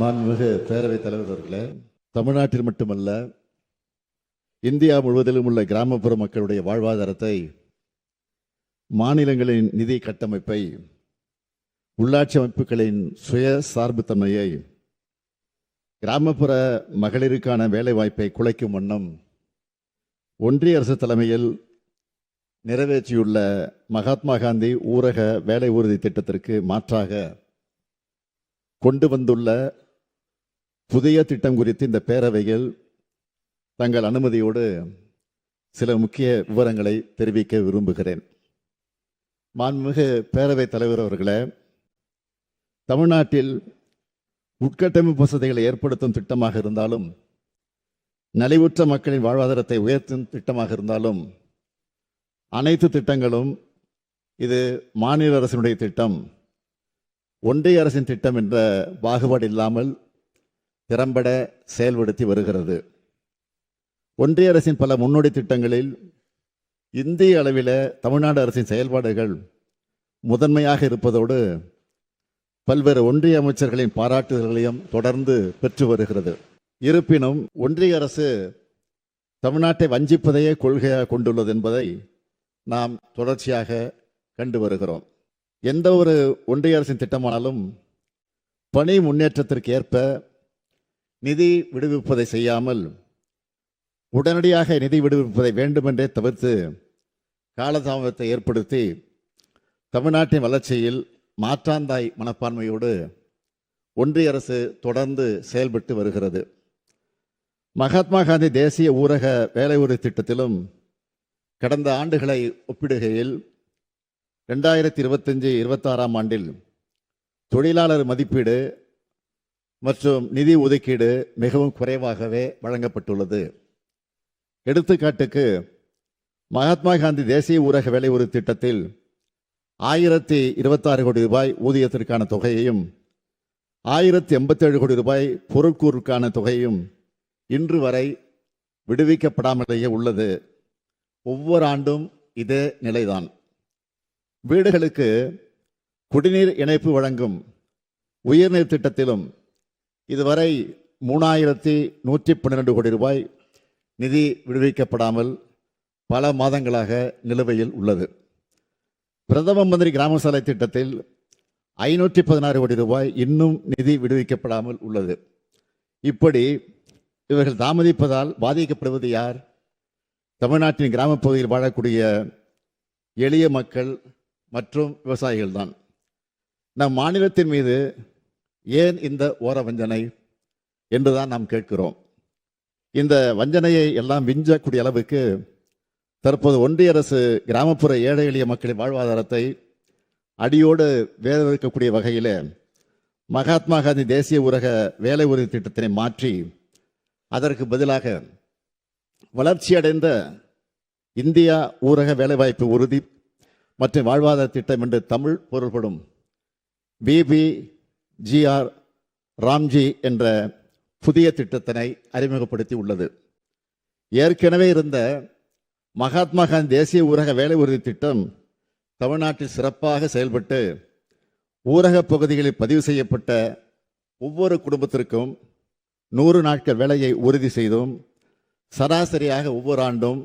மாண்புமிகு பேரவைத் தலைவர் அவர்களே, தமிழ்நாட்டில் மட்டுமல்ல இந்தியா முழுவதிலும் உள்ள கிராமப்புற மக்களுடைய வாழ்வாதாரத்தை, மாநிலங்களின் நிதி கட்டமைப்பை, உள்ளாட்சி அமைப்புகளின் சுய சார்புத்தன்மையை, கிராமப்புற மகளிருக்கான வேலைவாய்ப்பை குலைக்கும் வண்ணம் ஒன்றிய அரசு தலைமையில் நிறைவேற்றியுள்ள மகாத்மா காந்தி ஊரக வேலை உறுதி திட்டத்திற்கு மாற்றாக கொண்டு வந்துள்ள புதிய திட்டம் குறித்து இந்த பேரவையில் தங்கள் அனுமதியோடு சில முக்கிய விவரங்களை தெரிவிக்க விரும்புகிறேன். மாண்புமிகு பேரவைத் தலைவர் அவர்களே, தமிழ்நாட்டில் உட்கட்டமைப்பு வசதிகளை ஏற்படுத்தும் திட்டமாக இருந்தாலும், நலிவுற்ற மக்களின் வாழ்வாதாரத்தை உயர்த்தும் திட்டமாக இருந்தாலும், அனைத்து திட்டங்களும் இது மாநில அரசினுடைய திட்டம், ஒன்றிய அரசின் திட்டம் என்ற பாகுபாடு இல்லாமல் திறம்பட செயல்படுத்தி வருகிறது. ஒன்றிய அரசின் பல முன்னோடி திட்டங்களில் இந்திய அளவில் தமிழ்நாடு அரசின் செயல்பாடுகள் முதன்மையாக இருப்பதோடு பல்வேறு ஒன்றிய அமைச்சர்களின் பாராட்டுதல்களையும் தொடர்ந்து பெற்று வருகிறது. இருப்பினும் ஒன்றிய அரசு தமிழ்நாட்டை வஞ்சிப்பதையே கொள்கையாக கொண்டுள்ளது என்பதை நாம் தொடர்ச்சியாக கண்டு வருகிறோம். எந்த ஒரு ஒன்றிய அரசின் திட்டமானாலும் பணி முன்னேற்றத்திற்கு ஏற்ப நிதி விடுவிப்பதை செய்யாமல் உடனடியாக நிதி விடுவிப்பதை வேண்டுமென்றே தவிர்த்து காலதாமதத்தை ஏற்படுத்தி தமிழ்நாட்டின் வளர்ச்சியில் மாற்றாந்தாய் மனப்பான்மையோடு ஒன்றிய அரசு தொடர்ந்து செயல்பட்டு வருகிறது. மகாத்மா காந்தி தேசிய ஊரக வேலை உறுதி திட்டத்திலும் கடந்த ஆண்டுகளை ஒப்பிடுகையில் 2025-26 ஆண்டில் தொழிலாளர் மதிப்பீடு மற்றும் நிதி ஒதுக்கீடு மிகவும் குறைவாகவே வழங்கப்பட்டுள்ளது. எடுத்துக்காட்டுக்கு, மகாத்மா காந்தி தேசிய ஊரக வேலை உறுதி திட்டத்தில் 1026 கோடி ரூபாய் ஊதியத்திற்கான தொகையையும் 1087 கோடி ரூபாய் பொருட்கூறுக்கான தொகையும் இன்று வரை விடுவிக்கப்படாமலேயே உள்ளது. ஒவ்வொரு ஆண்டும் இதே நிலைதான். வீடுகளுக்கு குடிநீர் இணைப்பு வழங்கும் உயர்நீர் திட்டத்திலும் இதுவரை 3112 கோடி ரூபாய் நிதி விடுவிக்கப்படாமல் பல மாதங்களாக நிலுவையில் உள்ளது. பிரதம மந்திரி கிராம சாலை திட்டத்தில் 516 கோடி ரூபாய் இன்னும் நிதி விடுவிக்கப்படாமல் உள்ளது. இப்படி இவர்கள் தாமதிப்பதால் பாதிக்கப்படுவது யார்? தமிழ்நாட்டின் கிராமப்பகுதியில் வாழக்கூடிய எளிய மக்கள் மற்றும் விவசாயிகள் தான். நம் மாநிலத்தின் மீது ஏன் இந்த ஓர வஞ்சனை என்றுதான் நாம் கேட்கிறோம். இந்த வஞ்சனையை எல்லாம் விஞ்சக்கூடிய அளவுக்கு தற்போது ஒன்றிய அரசு கிராமப்புற ஏழை எளிய மக்களின் வாழ்வாதாரத்தை அடியோடு வேதவிக்கக்கூடிய வகையில் மகாத்மா காந்தி தேசிய ஊரக வேலை உறுதி திட்டத்தினை மாற்றி அதற்கு பதிலாக வளர்ச்சியடைந்த இந்தியா ஊரக வேலைவாய்ப்பு உறுதி மற்றும் வாழ்வாதார திட்டம் என்று தமிழ் பொருள்படும் BBGR ராம்ஜி என்ற புதிய திட்டத்தினை அறிமுகப்படுத்தி உள்ளது. ஏற்கனவே இருந்த மகாத்மா காந்தி தேசிய ஊரக வேலை உறுதி திட்டம் தமிழ்நாட்டில் சிறப்பாக செயல்பட்டு ஊரக பகுதிகளில் பதிவு செய்யப்பட்ட ஒவ்வொரு குடும்பத்திற்கும் 100 நாட்கள் வேலையை உறுதி செய்தும் சராசரியாக ஒவ்வொரு ஆண்டும்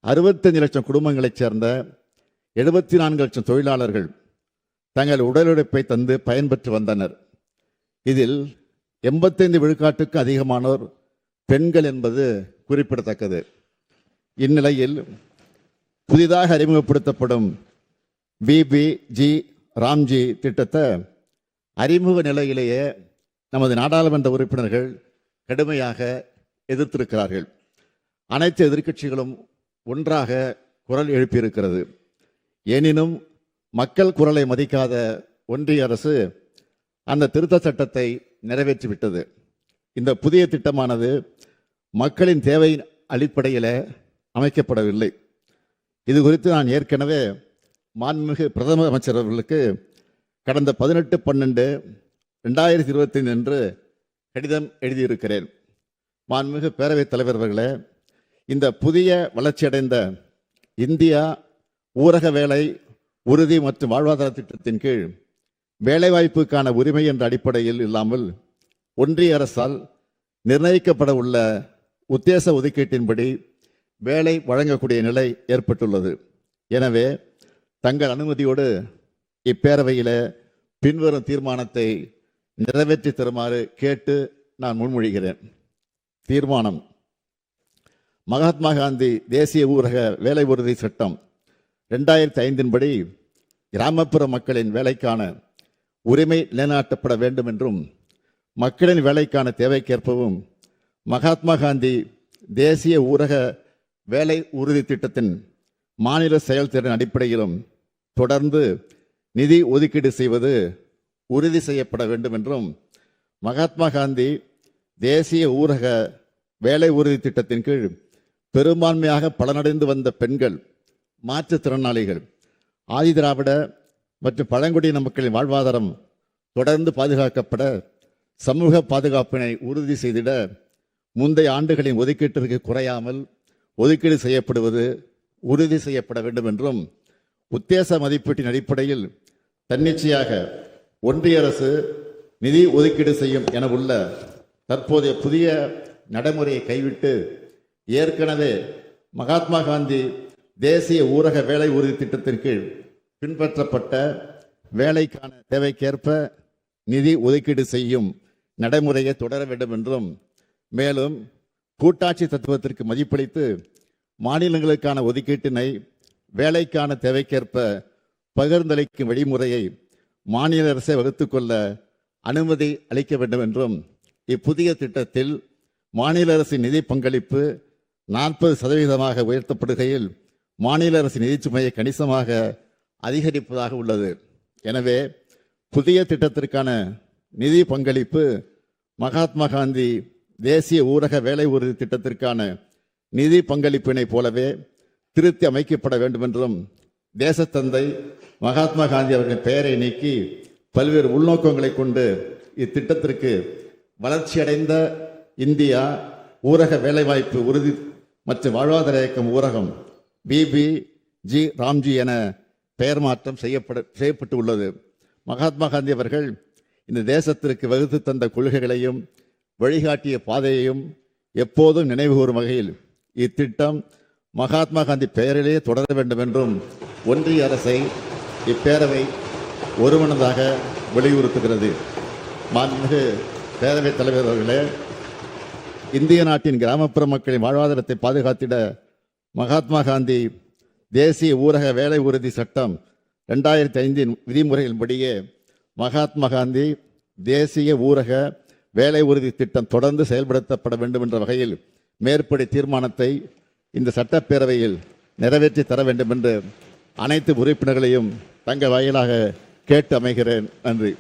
65 லட்சம் குடும்பங்களைச் சேர்ந்த 74 லட்சம் தொழிலாளர்கள் தங்கள் உடல் உழைப்பை தந்து பயன்பெற்று வந்தனர். இதில் 85 விழுக்காட்டுக்கு அதிகமானோர் பெண்கள் என்பது குறிப்பிடத்தக்கது. இந்நிலையில் புதிதாக அறிமுகப்படுத்தப்படும் BBG ராம்ஜி திட்டத்தை அறிமுக நிலையிலேயே நமது நாடாளுமன்ற உறுப்பினர்கள் கடுமையாக எதிர்த்திருக்கிறார்கள். அனைத்து எதிர்க்கட்சிகளும் ஒன்றாக குரல் எழுப்பியிருக்கிறது. எனினும் மக்கள் குரலை மதிக்காத ஒன்றிய அரசு அந்த திருத்த சட்டத்தை நிறைவேற்றிவிட்டது. இந்த புதிய திட்டமானது மக்களின் தேவையின் அடிப்படையில் அமைக்கப்படவில்லை. இது குறித்து நான் ஏற்கனவே மாண்புமிகு பிரதம அமைச்சர் அவர்களுக்கு கடந்த 18/12/2025 அன்று கடிதம் எழுதியிருக்கிறேன். மாண்புமிகு பேரவைத் தலைவர் அவர்களே, இந்த புதிய வளர்ச்சியடைந்த இந்தியா ஊரக வேலை உறுதி மற்றும் வாழ்வாதார திட்டத்தின் கீழ் வேலைவாய்ப்புக்கான உரிமை என்ற அடிப்படையில் இல்லாமல் ஒன்றிய அரசால் நிர்ணயிக்கப்பட உள்ள உத்தேச ஒதுக்கீட்டின்படி வேலை வழங்கக்கூடிய நிலை ஏற்பட்டுள்ளது. எனவே தங்கள் அனுமதியோடு இப்பேரவையில் பின்வரும் தீர்மானத்தை நிறைவேற்றி தருமாறு கேட்டு நான் முன்மொழிகிறேன். தீர்மானம்: மகாத்மா காந்தி தேசிய ஊரக வேலை உறுதி சட்டம் 2005 படி கிராமப்புற மக்களின் வேலைக்கான உரிமை நிலைநாட்டப்பட வேண்டும் என்றும் மக்களின் வேலைக்கான தேவைக்கேற்பவும் மகாத்மா காந்தி தேசிய ஊரக வேலை உறுதி திட்டத்தின் மாநில செயல்திறன் அடிப்படையிலும் தொடர்ந்து நிதி ஒதுக்கீடு செய்வது உறுதி செய்யப்பட வேண்டும் என்றும் மகாத்மா காந்தி தேசிய ஊரக வேலை உறுதி திட்டத்தின் கீழ் பெரும்பான்மையாக பலனடைந்து வந்த பெண்கள், மாற்றுத்திறனாளிகள், ஆதிதிராவிட மற்றும் பழங்குடியின மக்களின் வாழ்வாதாரம் தொடர்ந்து பாதுகாக்கப்பட சமூக பாதுகாப்பினை உறுதி செய்திட முந்தைய ஆண்டுகளின் ஒதுக்கீட்டிற்கு குறையாமல் ஒதுக்கீடு செய்யப்படுவது உறுதி செய்யப்பட வேண்டும் என்றும் உத்தேச மதிப்பீட்டின் அடிப்படையில் தன்னிச்சையாக ஒன்றிய அரசு நிதி ஒதுக்கீடு செய்யும் என உள்ள தற்போதைய புதிய நடைமுறையை கைவிட்டு ஏற்கனவே மகாத்மா காந்தி தேசிய ஊரக வேலை உறுதி திட்டத்தின் கீழ் பின்பற்றப்பட்ட வேலைக்கான தேவைக்கேற்ப நிதி ஒதுக்கீடு செய்யும் நடைமுறையை தொடர வேண்டும் என்றும், மேலும் கூட்டாட்சி தத்துவத்திற்கு மதிப்பளித்து மாநிலங்களுக்கான ஒதுக்கீட்டினை வேலைக்கான தேவைக்கேற்ப பகிர்ந்தளிக்கும் வழிமுறையை மாநில அரசை வகுத்துக்கொள்ள அனுமதி அளிக்க வேண்டும் என்றும், இப்புதிய திட்டத்தில் மாநில அரசின் நிதி பங்களிப்பு 40% உயர்த்தப்படுகையில் மாநில அரசின் நிதிச்சுமையை கணிசமாக அதிகரிப்பதாக உள்ளது. எனவே புதிய திட்டத்திற்கான நிதி பங்களிப்பு மகாத்மா காந்தி தேசிய ஊரக வேலை உறுதி திட்டத்திற்கான நிதி பங்களிப்பினை போலவே திருத்தி அமைக்கப்பட வேண்டும் என்றும், தேசத்தந்தை மகாத்மா காந்தி அவர்களின் பெயரை நீக்கி பல்வேறு உள்நோக்கங்களை கொண்டு இத்திட்டத்திற்கு வளர்ச்சியடைந்த இந்தியா ஊரக வேலைவாய்ப்பு உறுதி மற்றும் வாழ்வாதார இயக்கம் ஊரகம் BBG ராம்ஜி என பெயர் மாற்றம் செய்யப்பட்டு உள்ளது. மகாத்மா காந்தி அவர்கள் இந்த தேசத்திற்கு வகுத்து தந்த கொள்கைகளையும் வழிகாட்டிய பாதையையும் எப்போதும் நினைவுகூரும் வகையில் இத்திட்டம் மகாத்மா காந்தி பெயரிலேயே தொடர வேண்டும் என்றும் ஒன்றிய அரசை இப்பேரவை ஒருமனதாக வலியுறுத்துகிறது. மாண்புமிகு பேரவைத் தலைவர் அவர்களே, இந்திய நாட்டின் கிராமப்புற மக்களின் வாழ்வாதாரத்தை பாதுகாத்திட மகாத்மா காந்தி தேசிய ஊரக வேலை உறுதி சட்டம் 2005 விதிமுறைகளின்படியே மகாத்மா காந்தி தேசிய ஊரக வேலை உறுதி திட்டம் தொடர்ந்து செயல்படுத்தப்பட வேண்டும் என்ற வகையில் மேற்படி தீர்மானத்தை இந்த சட்டப்பேரவையில் நிறைவேற்றி தர வேண்டும் என்று அனைத்து உறுப்பினர்களையும் தங்கள் வாயிலாக கேட்டு அமைகிறேன். நன்றி.